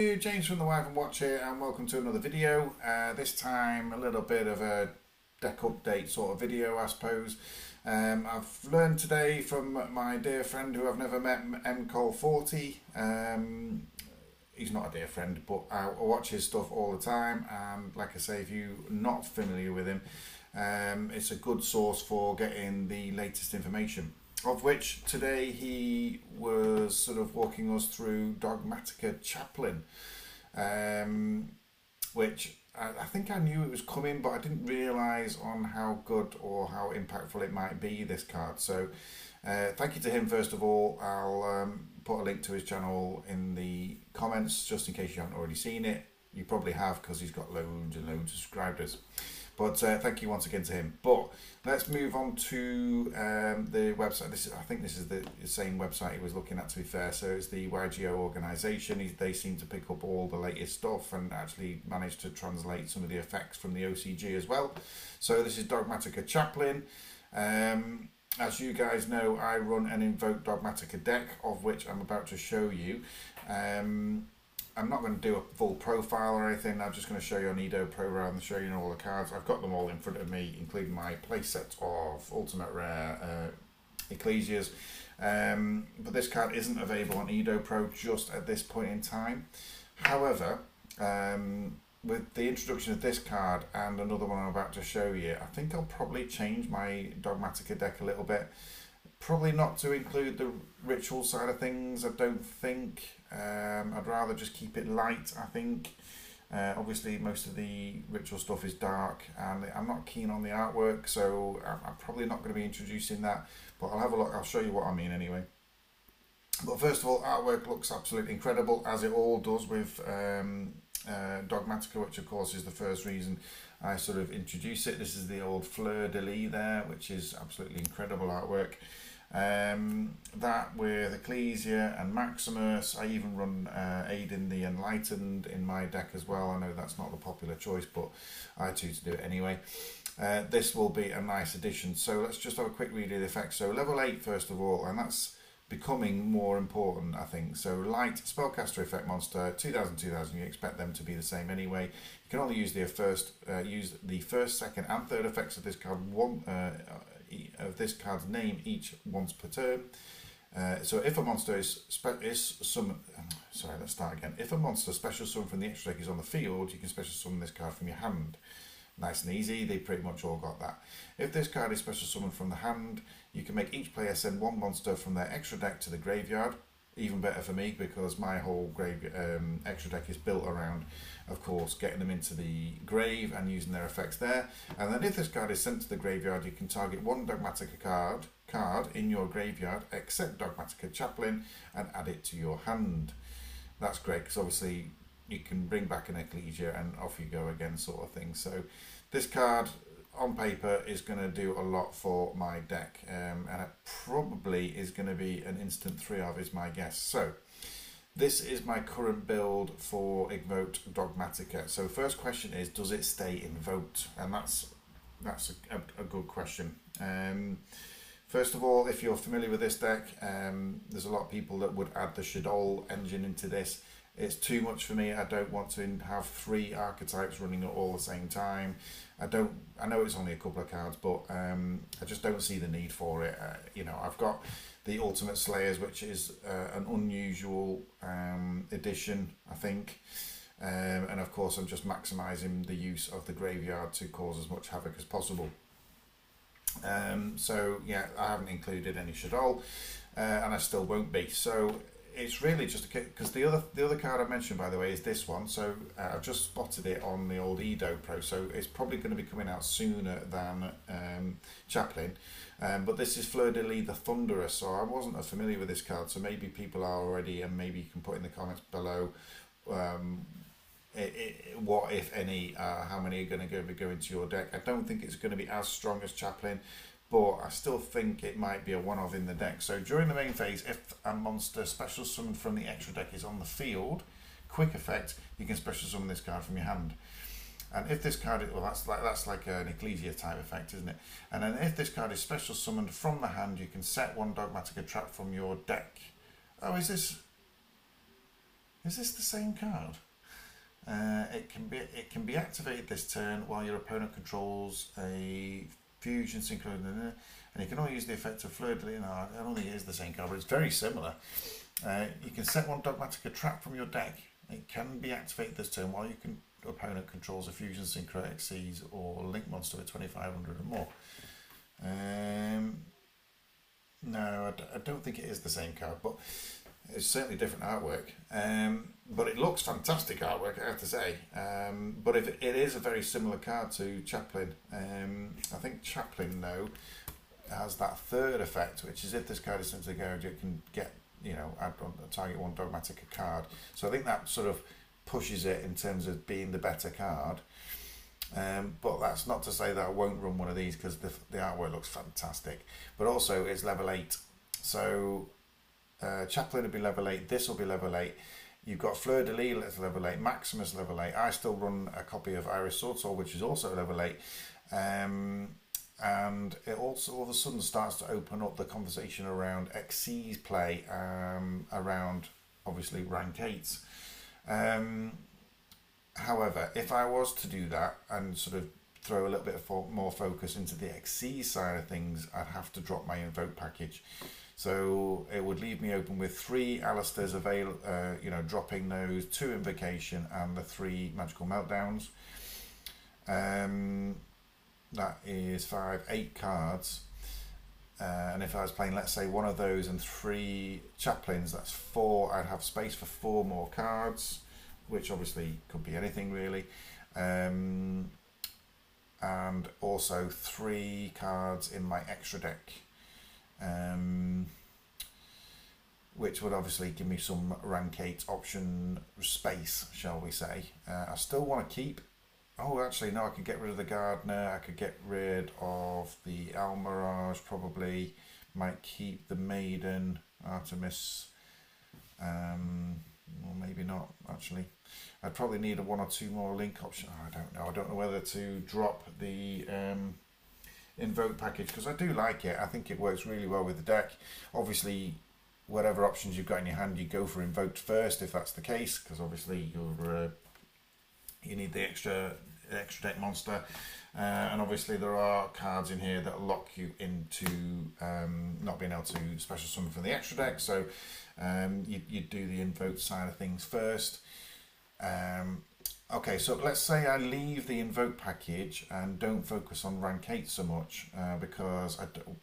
James from the Wife and Watch here, and welcome to another video. This time a little bit of a deck update sort of video, I suppose. I've learned today from my dear friend who I've never met, mcol40. He's not a dear friend, but I watch his stuff all the time, and like I say, if you're not familiar with him, it's a good source for getting the latest information. Of which today he was sort of walking us through Dogmatika Chaplain, which I think I knew it was coming, but I didn't realise on how good or how impactful it might be, this card. So thank you to him first of all. I'll put a link to his channel in the comments just in case you haven't already seen it. You probably have, because he's got loads and loads of subscribers. But thank you once again to him. But let's move on to the website. I think this is the same website he was looking at, to be fair. So it's the YGO organisation. They seem to pick up all the latest stuff and actually manage to translate some of the effects from the OCG as well. So this is Dogmatika Chaplain. As you guys know, I run an Invoked Dogmatika deck, of which I'm about to show you. I'm not going to do a full profile or anything. I'm just going to show you on Edo Pro rather than show you all the cards. I've got them all in front of me, including my playset of Ultimate Rare Ecclesias. But this card isn't available on Edo Pro just at this point in time. However, with the introduction of this card and another one I'm about to show you, I think I'll probably change my Dogmatika deck a little bit. Probably not to include the ritual side of things, I don't think. I'd rather just keep it light, I think. Obviously most of the ritual stuff is dark and I'm not keen on the artwork, so I'm probably not going to be introducing that, but I'll have a look. I'll show you what I mean anyway. But first of all, artwork looks absolutely incredible, as it all does with Dogmatika, which of course is the first reason I sort of introduce it. This is the old fleur-de-lis there, which is absolutely incredible artwork. That with Ecclesia and Maximus. I even run Aiden the Enlightened in my deck as well. I know that's not the popular choice, but I choose to do it anyway. This will be a nice addition. So let's just have a quick read of the effects. So level 8 first of all, and that's becoming more important, I think. So light spellcaster effect monster 2000. You expect them to be the same anyway. You can only use the first, second, and third effects of this card of this card's name each once per turn. So if a monster If a monster special summon from the extra deck is on the field, you can special summon this card from your hand. Nice and easy, they pretty much all got that. If this card is special summoned from the hand, you can make each player send one monster from their extra deck to the graveyard. Even better for me, because my whole extra deck is built around, of course, getting them into the grave and using their effects there. And then if this card is sent to the graveyard, you can target one Dogmatika card in your graveyard, except Dogmatika Chaplain, and add it to your hand. That's great, because obviously you can bring back an Ecclesia and off you go again, sort of thing. So this card on paper is going to do a lot for my deck, and it probably is going to be an instant 3 of, is my guess. So this is my current build for Invoked Dogmatika. So first question is, does it stay invoked? And that's a good question. First of all, if you're familiar with this deck, there's a lot of people that would add the Shadol engine into this. It's too much for me. I don't want to have 3 archetypes running at all the same time. I know it's only a couple of cards, but I just don't see the need for it. I've got the Ultimate Slayers, which is an unusual edition, I think. And of course, I'm just maximising the use of the graveyard to cause as much havoc as possible. So yeah, I haven't included any Shadol, and I still won't be. So it's really just because the other card I mentioned, by the way, is this one. So I've just spotted it on the old Edo Pro, so it's probably going to be coming out sooner than Chaplain. But this is Fleur-de-Lis the Thunderer, so I wasn't familiar with this card, so maybe people are already, and maybe you can put in the comments below what, if any, how many are going to go into your deck. I don't think it's going to be as strong as Chaplain, but I still think it might be a one-of in the deck. So during the main phase, if a monster special summoned from the extra deck is on the field, quick effect, you can special summon this card from your hand. And if this card, well, that's like an Ecclesia type effect, isn't it? And then if this card is special summoned from the hand, you can set one Dogmatika trap from your deck. Oh, is this? Is this the same card? It can be activated this turn while your opponent controls a fusion synchro, and you can only use the effect of Fleur de Lis. No, I don't think it is the same card, but it's very similar. You can set one Dogmatika trap from your deck. It can be activated this turn while your opponent controls a fusion synchro, Xyz, or link monster with 2500 or more. No, I don't think it is the same card, but it's certainly different artwork. But it looks fantastic artwork, I have to say. But if it is a very similar card to Chaplain. I think Chaplain, though, has that third effect, which is if this card is sent to the garage, it can get, add on target one Dogmatika card. So I think that sort of pushes it in terms of being the better card. But that's not to say that I won't run one of these, because the artwork looks fantastic. But also it's level 8. So Chaplain will be level 8, this will be level 8. You've got Fleur de Lis that's level 8, Maximus level 8. I still run a copy of Iris Swordsoul, which is also level 8. And it also all of a sudden starts to open up the conversation around Xyz play, around obviously rank 8s. However, if I was to do that and sort of throw a little bit of more focus into the Xyz side of things, I'd have to drop my Invoke package. So it would leave me open with 3 Alistairs dropping those, 2 Invocation, and the 3 Magical Meltdowns. That is 8 cards. And if I was playing, let's say, one of those and 3 Chaplains, that's 4. I'd have space for 4 more cards, which obviously could be anything really. And also 3 cards in my extra deck. Which would obviously give me some rank 8 option space, shall we say. I still want to keep... Oh, actually, no, I could get rid of the Gardener. I could get rid of the Almirage, probably. Might keep the Maiden, Artemis. Or maybe not, actually. I'd probably need a 1 or 2 more link options. Oh, I don't know. I don't know whether to drop the Invoke package, because I do like it. I think it works really well with the deck. Obviously, whatever options you've got in your hand, you go for Invoked first if that's the case, because obviously you need the extra deck monster, and obviously there are cards in here that lock you into not being able to special summon from the extra deck. So you do the Invoked side of things first. Okay, so let's say I leave the Invoke package and don't focus on rank 8 so much, because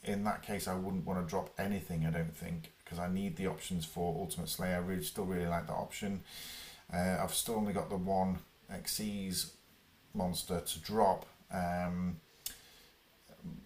in that case I wouldn't want to drop anything, I don't think, because I need the options for Ultimate Slayer. I still really like that option. I've still only got the 1 Xyz monster to drop,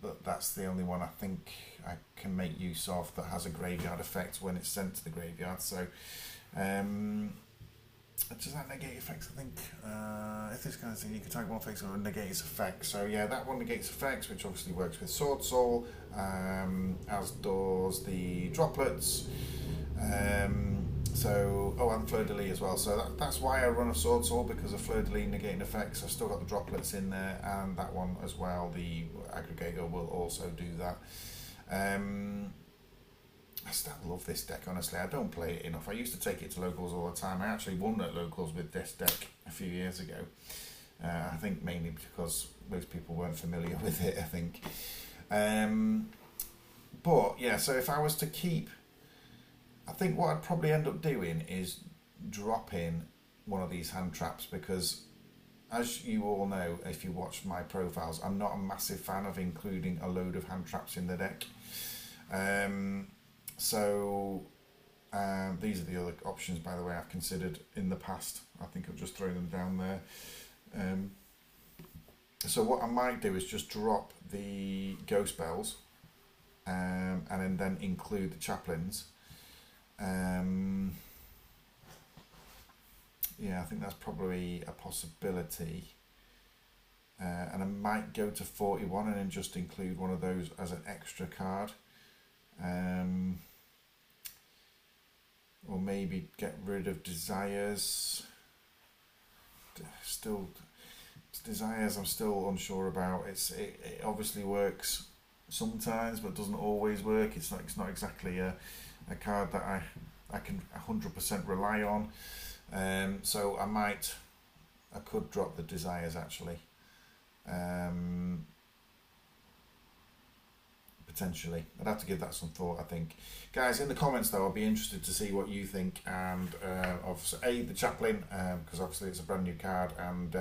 but that's the only one I think I can make use of that has a graveyard effect when it's sent to the graveyard. So does that negate effects? I think if this kind of thing, you can target one effect or negates effects. So yeah, that one negates effects, which obviously works with Sword Soul, as does the droplets. And Fleur de Lis as well. So that's why I run a Sword Soul, because of Fleur de Lis negating effects. I've still got the droplets in there, and that one as well. The aggregator will also do that. I still love this deck, honestly. I don't play it enough. I used to take it to locals all the time. I actually won at locals with this deck a few years ago. I think mainly because most people weren't familiar with it, I think. But yeah, so if I was to keep... I think what I'd probably end up doing is dropping one of these hand traps, because as you all know, if you watch my profiles, I'm not a massive fan of including a load of hand traps in the deck. These are the other options, by the way, I've considered in the past. I think I've just thrown them down there. So what I might do is just drop the Ghost Bells, and then include the Chaplains. Yeah, I think that's probably a possibility. And I might go to 41 and then just include one of those as an extra card. Or maybe get rid of Desires. Desires I'm still unsure about. It obviously works sometimes, but doesn't always work. It's not exactly a card that I can 100% rely on. So I could drop the desires actually. Potentially, I'd have to give that some thought. I think, guys, in the comments though, I'll be interested to see what you think, and obviously, the Chaplain, because obviously it's a brand new card, and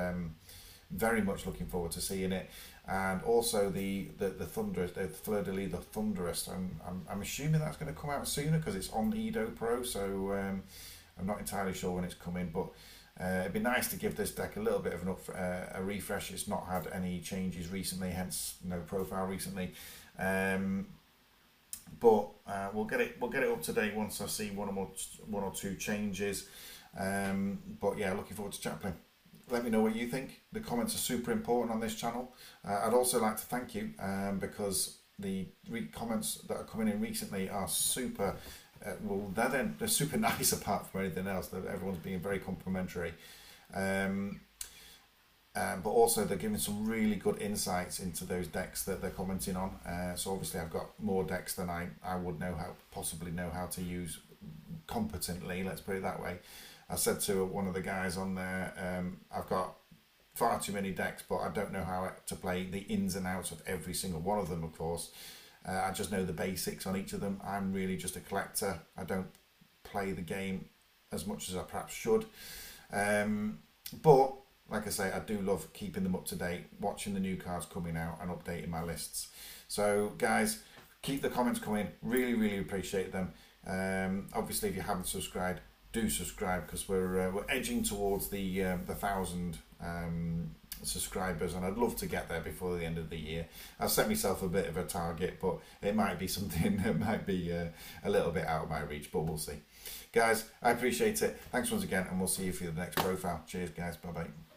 very much looking forward to seeing it, and also the Thunderous, the Fleur de Lis, the Thunderous. I'm assuming that's going to come out sooner because it's on Edo Pro, so I'm not entirely sure when it's coming, but. It'd be nice to give this deck a little bit of a refresh. It's not had any changes recently, hence no profile recently. But we'll get it up to date once I see one or two changes. But yeah, looking forward to Chaplain. Let me know what you think. The comments are super important on this channel. I'd also like to thank you because the comments that are coming in recently are super. Well, they're super nice apart from anything else. Everyone's being very complimentary. But also they're giving some really good insights into those decks that they're commenting on. So obviously I've got more decks than I would possibly know how to use competently, let's put it that way. I said to one of the guys on there, I've got far too many decks, but I don't know how to play the ins and outs of every single one of them, of course. I just know the basics on each of them. I'm really just a collector. I don't play the game as much as I perhaps should. But like I say, I do love keeping them up to date, watching the new cards coming out and updating my lists. So guys, keep the comments coming. Really, really appreciate them. Obviously, if you haven't subscribed, do subscribe because we're edging towards the 1,000 subscribers, and I'd love to get there before the end of the year. I've set myself a bit of a target, but it might be something that might be a little bit out of my reach, but we'll see. Guys, I appreciate it. Thanks once again, and we'll see you for the next profile. Cheers, guys. Bye-bye.